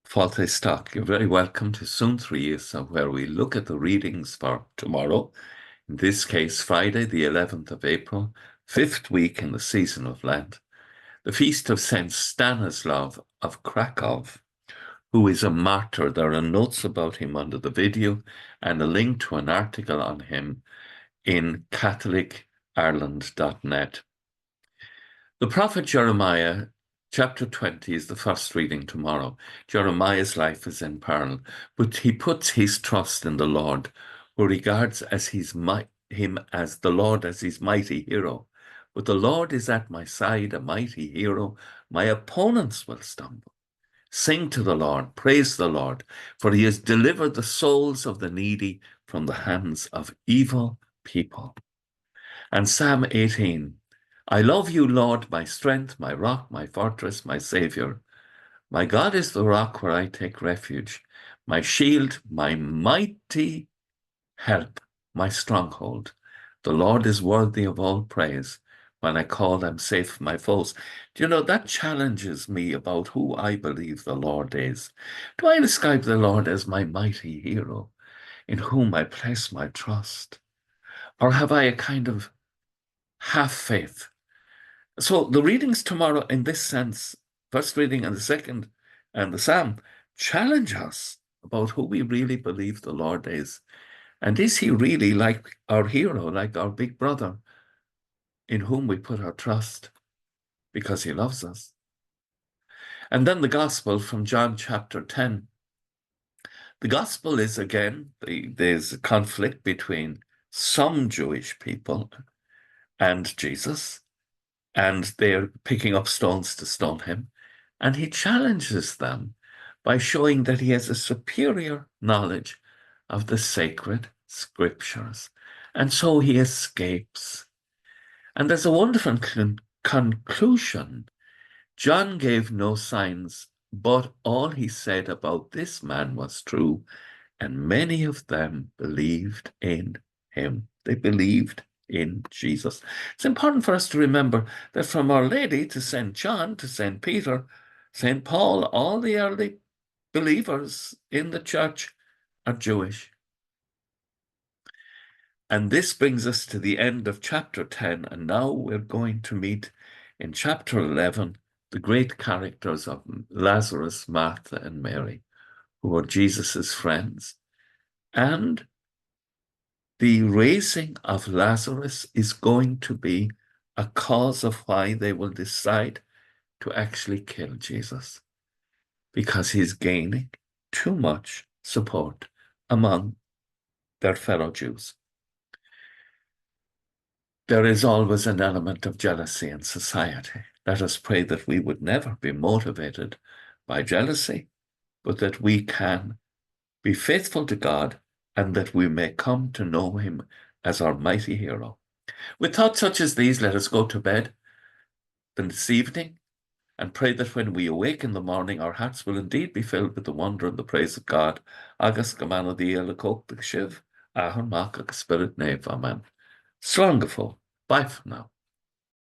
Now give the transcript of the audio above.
Fáilte Stock. You're very welcome to Suantraí Íosa, where we look at the readings for tomorrow, in this case Friday the 11th of April, 5th week in the season of Lent, the feast of St. Stanislaus of Krakow, who is a martyr. There are notes about him under the video and a link to an article on him in catholicireland.net. The prophet Jeremiah, chapter 20, is the first reading tomorrow. Jeremiah's life is in peril, but he puts his trust in the Lord, who regards him as the Lord as his mighty hero. But the Lord is at my side, a mighty hero. My opponents will stumble. Sing to the Lord, praise the Lord, for he has delivered the souls of the needy from the hands of evil people. And Psalm 18, I love you, Lord, my strength, my rock, my fortress, my Saviour. My God is the rock where I take refuge, my shield, my mighty help, my stronghold. The Lord is worthy of all praise. When I call, I'm safe from my foes. Do you know, that challenges me about who I believe the Lord is. Do I describe the Lord as my mighty hero, in whom I place my trust? Or have I a kind of half faith? So the readings tomorrow, in this sense, first reading and the second and the psalm, challenge us about who we really believe the Lord is. And is he really like our hero, like our big brother, in whom we put our trust because he loves us? And then the gospel from John chapter 10. The gospel is, again, there's a conflict between some Jewish people and Jesus, and they're picking up stones to stone him. And he challenges them by showing that he has a superior knowledge of the sacred scriptures. And so he escapes. And there's a wonderful conclusion. John gave no signs, but all he said about this man was true, and many of them believed in him. They believed in Jesus. It's important for us to remember that from Our Lady to St. John to St. Peter, St. Paul, all the early believers in the church are Jewish. And this brings us to the end of chapter 10, and now we're going to meet in chapter 11 the great characters of Lazarus, Martha, and Mary, who are Jesus's friends. And the raising of Lazarus is going to be a cause of why they will decide to actually kill Jesus, because he's gaining too much support among their fellow Jews. There is always an element of jealousy in society. Let us pray that we would never be motivated by jealousy, but that we can be faithful to God and that we may come to know him as our mighty hero. With thoughts such as these, let us go to bed this evening and pray that when we awake in the morning, our hearts will indeed be filled with the wonder and the praise of God. Agus gamana díla cóp shiv, ahon mach agus spirit nave. Amen. Slán go fóill. Bye for now.